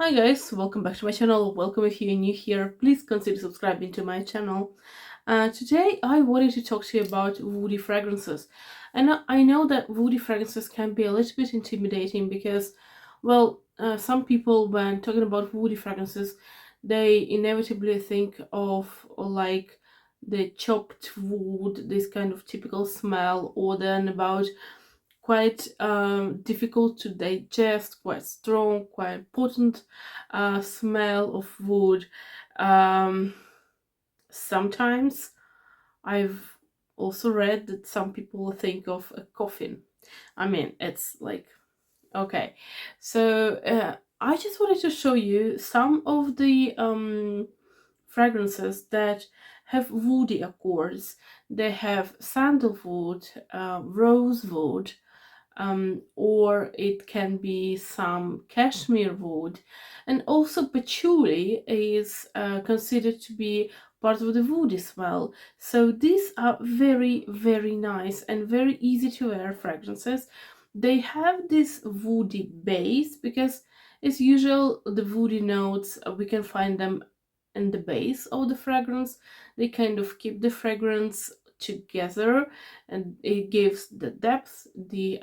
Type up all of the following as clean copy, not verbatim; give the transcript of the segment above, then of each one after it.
Hi guys, welcome back to my channel. Welcome if you're new here. Please consider subscribing to my channel. Today I wanted to talk to you about woody fragrances. And I know that woody fragrances can be a little bit intimidating because, some people when talking about woody fragrances, they inevitably think of like the chopped wood, this kind of typical smell, or then about quite difficult to digest, quite strong, quite potent smell of wood. Um, Sometimes I've also read that some people think of a coffin. I mean, it's like, okay. So I just wanted to show you some of the fragrances that have woody accords. They have sandalwood, rosewood, or it can be some cashmere wood, and also patchouli is considered to be part of the woody smell. So these are very, very nice and very easy to wear fragrances. They have this woody base because as usual the woody notes we can find them in the base of the fragrance. They kind of keep the fragrance together, and it gives the depth, the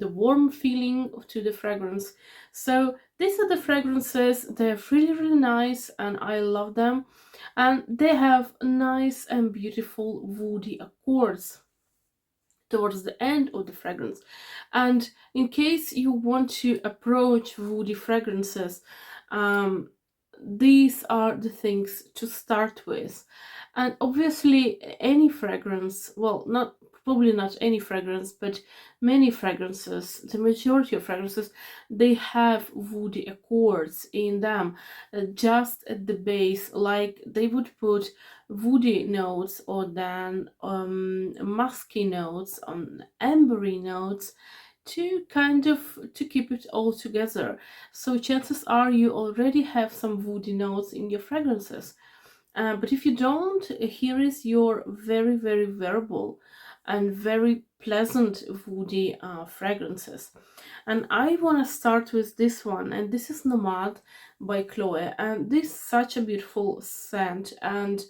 warm feeling to the fragrance. So these are the fragrances. They're really, really nice and I love them, and they have nice and beautiful woody accords towards the end of the fragrance. And in case you want to approach woody fragrances, um, these are the things to start with. And obviously any fragrance, well, not probably not any fragrance, but many fragrances, the majority of fragrances, they have woody accords in them, just at the base, like they would put woody notes or then musky notes on ambery notes to kind of to keep it all together. So chances are you already have some woody notes in your fragrances. But if you don't, here is your very, very wearable and very pleasant woody fragrances. And I want to start with this one, and this is Nomade by Chloe. And this is such a beautiful scent. And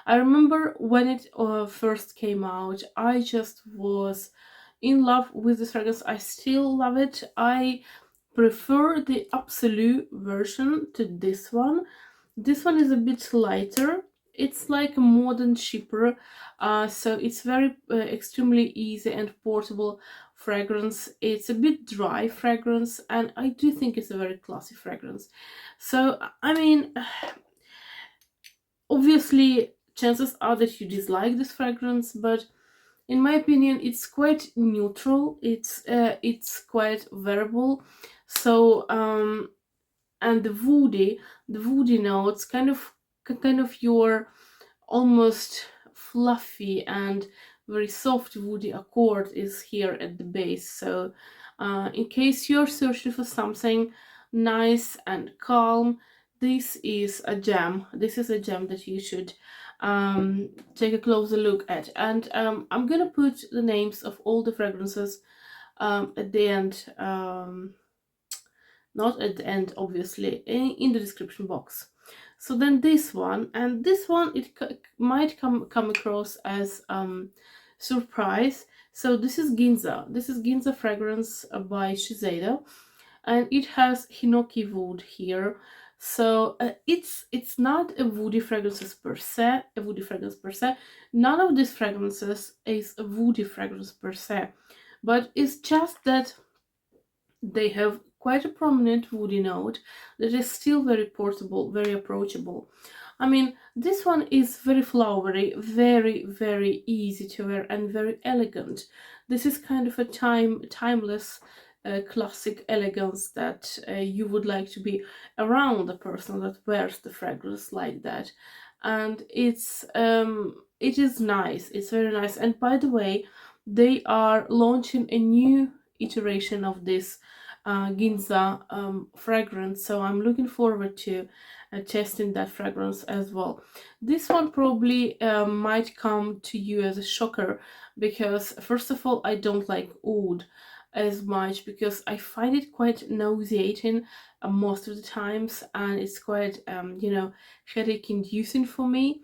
I remember when it first came out, I just was in love with this fragrance. I still love it. I prefer the Absolu version to this one. This one is a bit lighter. It's like a modern shipper, so it's very extremely easy and portable fragrance. It's a bit dry fragrance, and I do think it's a very classy fragrance. So I mean, obviously, chances are that you dislike this fragrance, but in my opinion, it's quite neutral. It's quite wearable. So and the woody notes kind of your almost fluffy and very soft woody accord is here at the base. So in case you're searching for something nice and calm, this is a gem. This is a gem that you should take a closer look at. And I'm gonna put the names of all the fragrances at the end, not at the end obviously, in the description box. So then this one, and this one it might come across as surprise. So this is Ginza. This is Ginza fragrance by Shiseido, and it has hinoki wood here. So it's not a woody fragrances per se, a woody fragrance per se. None of these fragrances is a woody fragrance per se, but it's just that they have quite a prominent woody note that is still very portable, very approachable. I mean, this one is very flowery, very, very easy to wear and very elegant. This is kind of a timeless classic elegance that you would like to be around a person that wears the fragrance like that. And it is nice. It's very nice. And by the way, they are launching a new iteration of this Ginza fragrance, so I'm looking forward to testing that fragrance as well. This one probably might come to you as a shocker because first of all I don't like oud. as much because I find it quite nauseating most of the times, and it's quite headache inducing for me.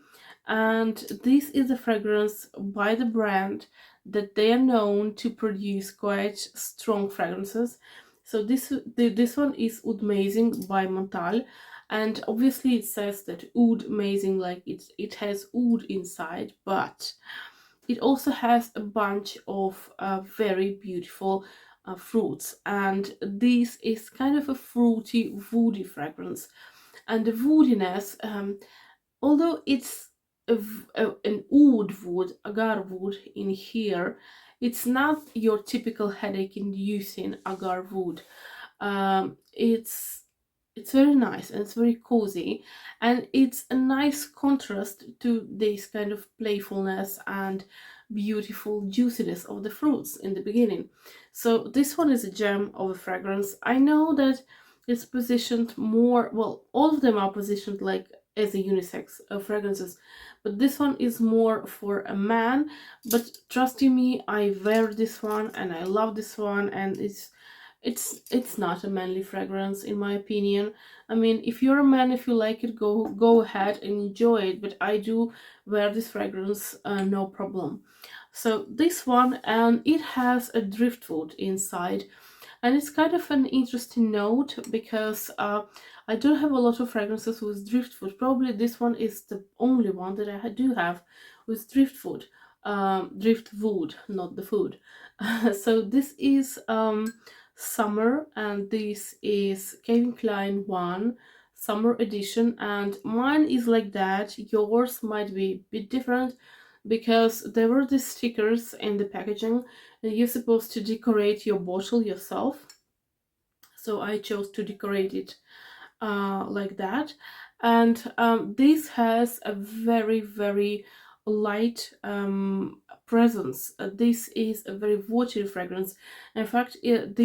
And this is a fragrance by the brand that they are known to produce quite strong fragrances. So this one is Oudmazing by Montale, and obviously it says that Oudmazing, like it has oud inside, but it also has a bunch of very beautiful fruits, and this is kind of a fruity, woody fragrance. And the woodiness, although it's an oud wood, agar wood in here, it's not your typical headache-inducing agar wood. It's very nice and it's very cozy, and it's a nice contrast to this kind of playfulness and beautiful juiciness of the fruits in the beginning. So this one is a gem of a fragrance. I know that it's positioned more, well, all of them are positioned like as a unisex fragrances, but this one is more for a man. But trust you me, I wear this one and I love this one, and it's not a manly fragrance in my opinion. I mean, if you're a man, if you like it, go ahead and enjoy it, but I do wear this fragrance no problem. So this one, and it has a driftwood inside, and it's kind of an interesting note because I don't have a lot of fragrances with driftwood. Probably this one is the only one that I do have with driftwood. Driftwood, not the food. So this is Summer, and this is Calvin Klein 1 Summer Edition, and mine is like that. Yours might be a bit different because there were these stickers in the packaging and you're supposed to decorate your bottle yourself. So I chose to decorate it like that. And this has a very, very light presence. This is a very watery fragrance. In fact, it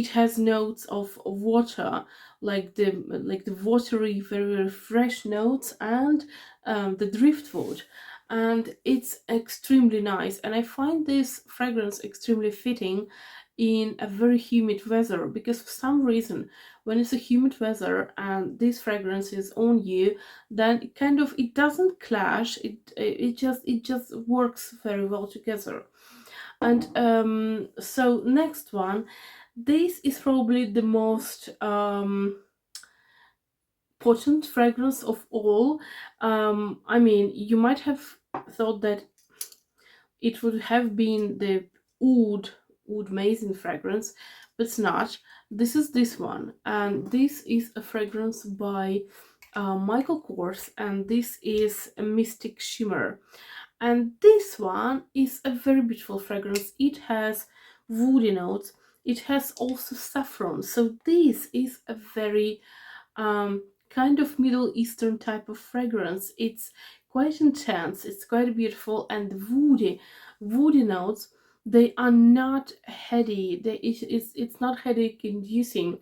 has notes of water, like the watery, very, very fresh notes, and the driftwood, and it's extremely nice. And I find this fragrance extremely fitting in a very humid weather, because for some reason when it's a humid weather and this fragrance is on you, then it doesn't clash. It just works very well together. And so next one, this is probably the most potent fragrance of all. I mean, you might have thought that it would have been the Oudmazing fragrance, but it's not. This is this one, and this is a fragrance by Michael Kors, and this is a Mystic Shimmer. And this one is a very beautiful fragrance. It has woody notes. It has also saffron. So this is a very kind of Middle Eastern type of fragrance. It's quite intense. It's quite beautiful, and the woody notes, they are not heady. It's not headache inducing.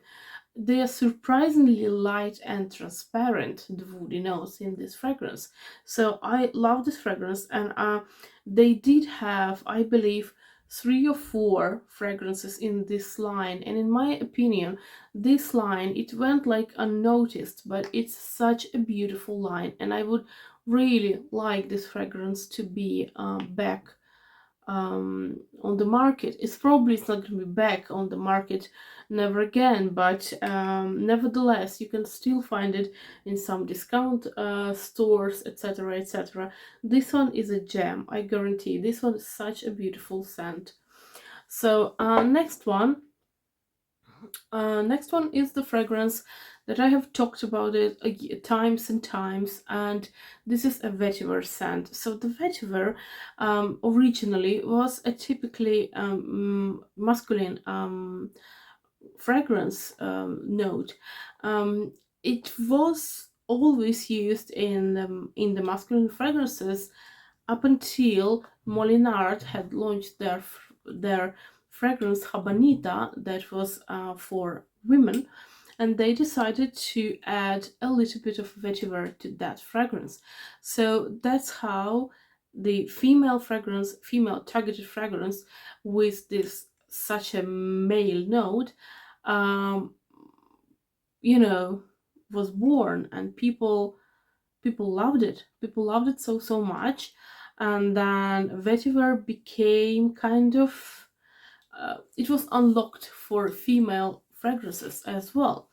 They are surprisingly light and transparent, the woody notes in this fragrance. So I love this fragrance, and they did have, I believe, 3 or 4 fragrances in this line, and in my opinion, this line, it went like unnoticed, but it's such a beautiful line, and I would really like this fragrance to be back on the market. It's not going to be back on the market never again, but nevertheless you can still find it in some discount stores, etc, etc. This one is a gem, I guarantee. This one is such a beautiful scent. So next one is the fragrance that I have talked about it times and times, and this is a vetiver scent. So the vetiver originally was a typically masculine fragrance note. It was always used in the masculine fragrances up until Moulin Art had launched their fragrance Habanita that was for women, and they decided to add a little bit of vetiver to that fragrance. So that's how the female fragrance, female targeted fragrance with this such a male note, um, you know, was born, and people loved it. People loved it so so much, and then Vetiver became kind of it was unlocked for female fragrances as well.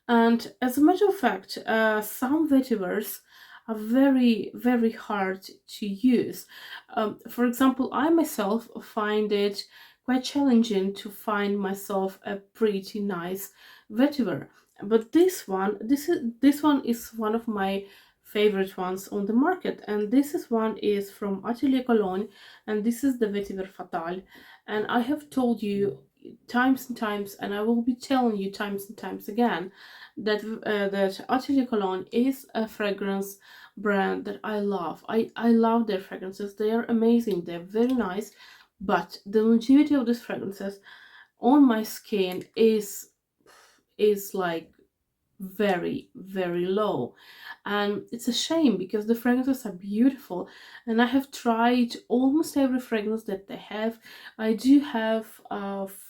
And as a matter of fact, some vetivers are very, very hard to use. For example, I myself find it quite challenging to find myself a pretty nice vetiver. But this one is one of my favorite ones on the market, and this is one is from Atelier Cologne, and this is the vetiver Fatale. And I have told you times and times, and I will be telling you times and times again, that Atelier Cologne is a fragrance brand that I love. I love their fragrances. They are amazing. They're very nice, but the longevity of these fragrances on my skin is like very very low, and it's a shame because the fragrances are beautiful, and I have tried almost every fragrance that they have. I do have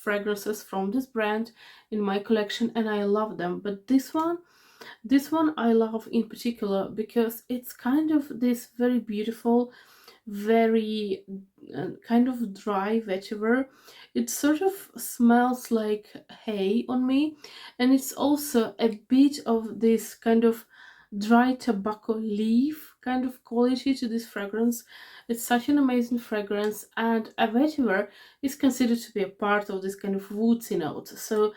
fragrances from this brand in my collection, and I love them, but this one I love in particular because it's kind of this very beautiful, very kind of dry vetiver. It sort of smells like hay on me, and it's also a bit of this kind of dry tobacco leaf kind of quality to this fragrance. It's such an amazing fragrance, and a vetiver is considered to be a part of this kind of woodsy note. So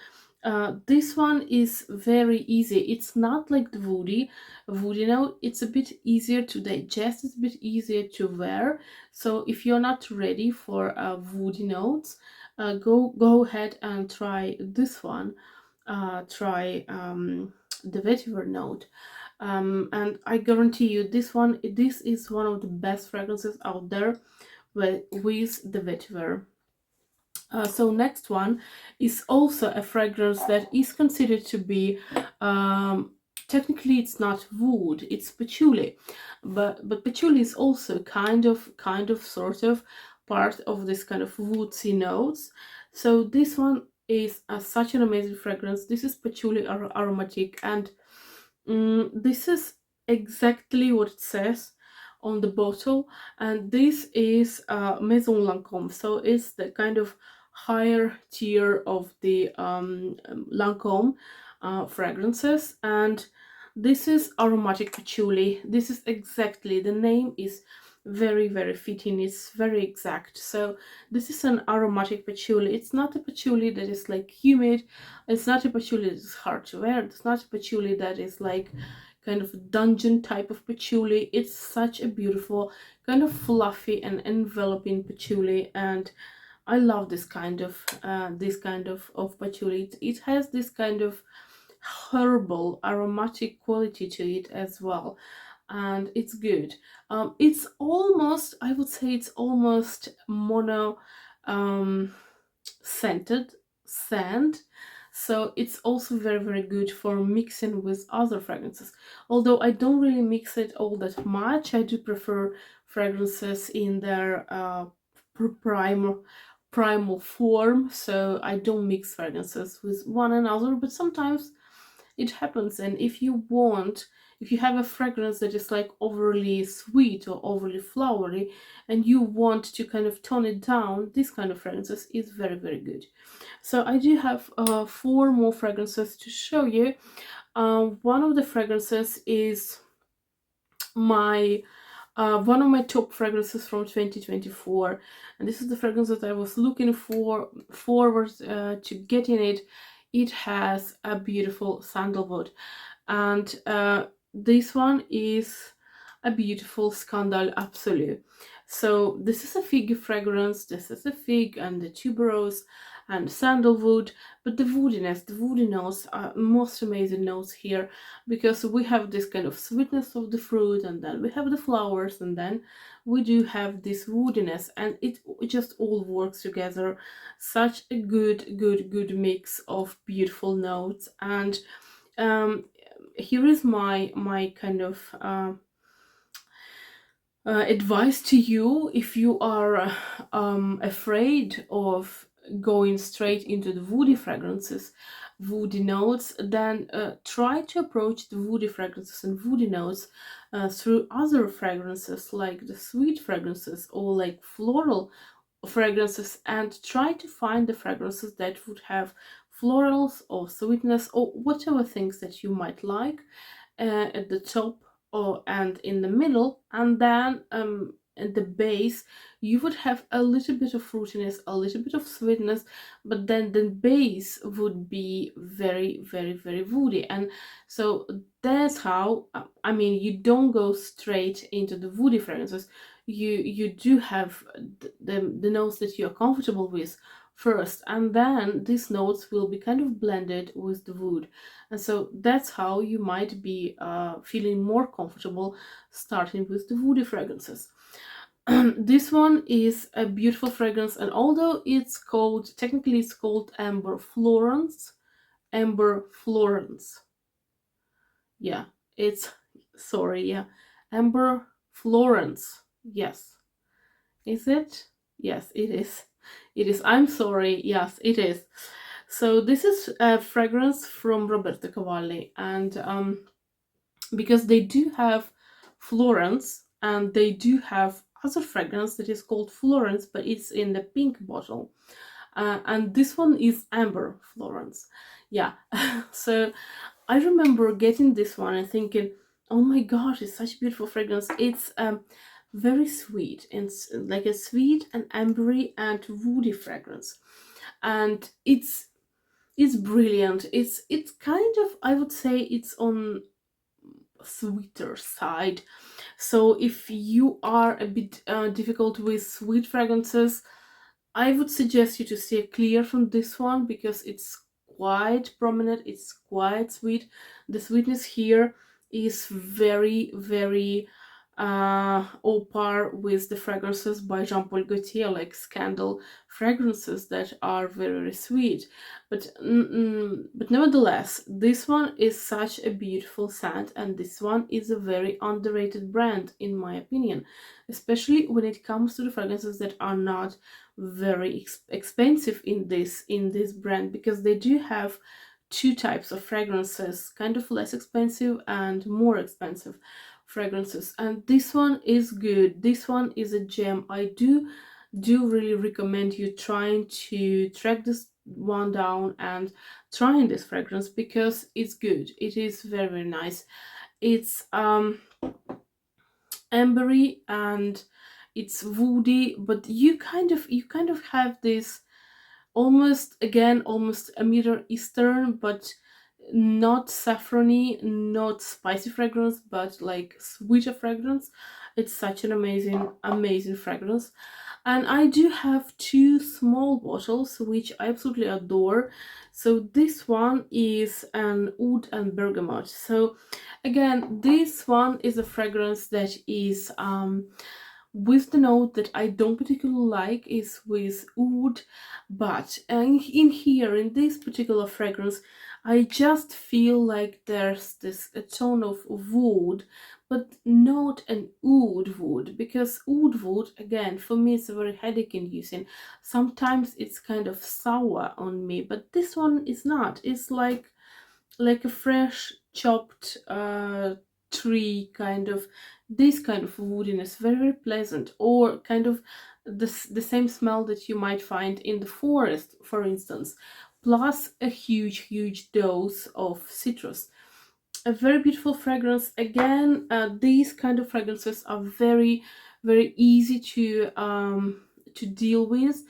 this one is very easy. It's not like the woody note. It's a bit easier to digest. It's a bit easier to wear. So if you're not ready for woody notes, go ahead and try this one. Try the vetiver note, and I guarantee you this is one of the best fragrances out there with the vetiver. So next one is also a fragrance that is considered to be technically it's not wood, it's patchouli, but patchouli is also kind of sort of part of this kind of woodsy notes. So this one is such an amazing fragrance. This is patchouli aromatic, and this is exactly what it says on the bottle, and this is Maison Lancome, so it's the kind of higher tier of the Lancome fragrances, and this is aromatic patchouli. This is exactly, the name is very very fitting, it's very exact. So this is an aromatic patchouli. It's not a patchouli that is like humid, it's not a patchouli that is hard to wear, it's not a patchouli that is like kind of dungeon type of patchouli. It's such a beautiful kind of fluffy and enveloping patchouli, and I love this kind of patchouli. It has this kind of herbal aromatic quality to it as well, and it's good. It's almost, I would say it's almost mono um, scented scent, so it's also very very good for mixing with other fragrances. Although I don't really mix it all that much, I do prefer fragrances in their primal form, so I don't mix fragrances with one another, but sometimes it happens. And if you have a fragrance that is like overly sweet or overly flowery, and you want to kind of tone it down, this kind of fragrances is very very good. So I do have four more fragrances to show you. One of the fragrances is my one of my top fragrances from 2024, and this is the fragrance that I was looking forward to getting it. It has a beautiful sandalwood, and this one is a beautiful Scandal Absolu. So this is a fig fragrance, this is a fig and the tuberose and sandalwood, but the woodiness, the woody notes are most amazing notes here, because we have this kind of sweetness of the fruit, and then we have the flowers, and then we do have this woodiness, and it just all works together. Such a good mix of beautiful notes. And here is my kind of advice to you, if you are afraid of going straight into the woody fragrances, woody notes, then try to approach the woody fragrances and woody notes through other fragrances, like the sweet fragrances or like floral fragrances, and try to find the fragrances that would have florals or sweetness or whatever things that you might like at the top or and in the middle, and then at the base you would have a little bit of fruitiness, a little bit of sweetness, but then the base would be very, very, very woody. And so that's how, I mean, you don't go straight into the woody fragrances. You do have the notes that you're comfortable with first, and then these notes will be kind of blended with the wood. And so that's how you might be feeling more comfortable starting with the woody fragrances. This one is a beautiful fragrance, and although it's called, technically it's called Amber Florence, Amber Florence. Yeah, it's, sorry, yeah, Amber Florence. Yes. Is it? Yes, it is. It is. I'm sorry. Yes, it is. So this is a fragrance from Roberto Cavalli, and because they do have Florence and they do have other fragrance that is called Florence, but it's in the pink bottle. And this one is Amber Florence. Yeah. So I remember getting this one and thinking, oh my gosh, it's such a beautiful fragrance. It's very sweet. It's like a sweet and ambery and woody fragrance. And it's brilliant. It's kind of, I would say it's on sweeter side. So if you are a bit difficult with sweet fragrances, I would suggest you to steer clear from this one because it's quite prominent, it's quite sweet. The sweetness here is very, very au par with the fragrances by Jean-Paul Gaultier, like Scandal fragrances that are very, very sweet. But nevertheless, this one is such a beautiful scent, and this one is a very underrated brand in my opinion, especially when it comes to the fragrances that are not very expensive in this brand, because they do have two types of fragrances, kind of less expensive and more expensive fragrances, and this one is good. This one is a gem. I do really recommend you trying to track this one down and trying this fragrance because it's good. It is very, very nice. It's ambery and it's woody, but you kind of have this almost, again, almost a Middle Eastern, but not saffrony, not spicy fragrance, but like sweeter fragrance. It's such an amazing, amazing fragrance. And I do have two small bottles which I absolutely adore. So this one is an Oud and Bergamote. So again, this one is a fragrance that is with the note that I don't particularly like is with oud, but in here, in this particular fragrance, I just feel like there's this a tone of wood, but not an oud wood, because oud wood, again, for me, it's very headache inducing. Sometimes it's kind of sour on me, but this one is not. It's like a fresh chopped tree, kind of this kind of woodiness, very, very pleasant, or kind of the same smell that you might find in the forest, for instance, plus a huge, huge dose of citrus. A very beautiful fragrance. Again, these kind of fragrances are very, very easy to deal with.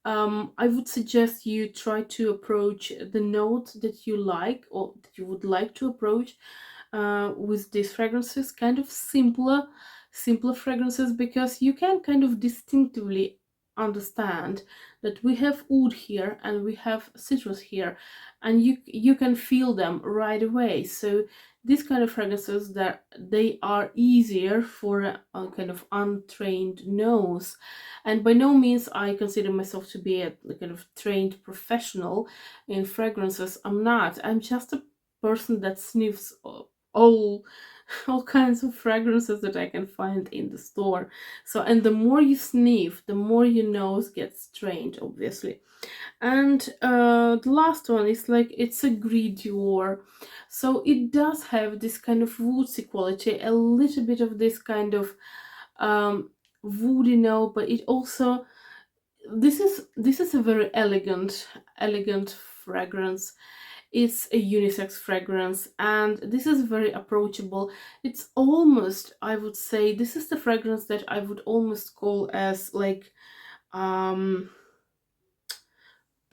I would suggest you try to approach the note that you like or that you would like to approach with these fragrances, kind of simpler fragrances, because you can kind of distinctively understand that we have oud here and we have citrus here, and you can feel them right away. So these kind of fragrances, that they are easier for a kind of untrained nose. And by no means I consider myself to be a kind of trained professional in fragrances. I'm not. I'm just a person that sniffs all all kinds of fragrances that I can find in the store. So, and the more you sniff, the more your nose gets trained, obviously. And the last one is like, it's a Gris Dior. So it does have this kind of woodsy quality, a little bit of this kind of woody note, but it also, this is a very elegant fragrance. It's a unisex fragrance, and this is very approachable. It's almost, I would say, this is the fragrance that I would almost call as like um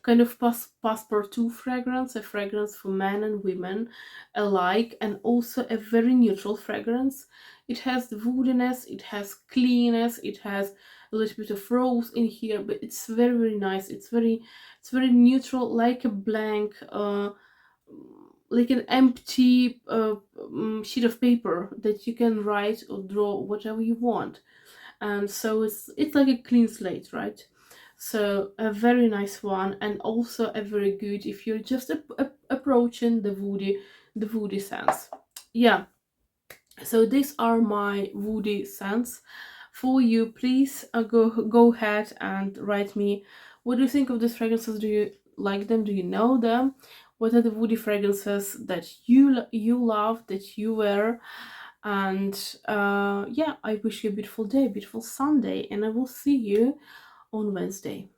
kind of passepartout fragrance, a fragrance for men and women alike, and also a very neutral fragrance. It has the woodiness, it has cleanness, it has a little bit of rose in here, but it's very nice. It's very neutral, like a blank like an empty sheet of paper that you can write or draw whatever you want. And so it's like a clean slate, right? So a very nice one, and also a very good if you're just approaching the woody scents. Yeah, so these are my woody scents for you. Please go ahead and write me, what do you think of these fragrances? Do you like them? Do you know them? What are the woody fragrances that you love, that you wear? And yeah, I wish you a beautiful day, beautiful Sunday, and I will see you on Wednesday.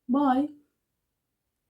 Bye.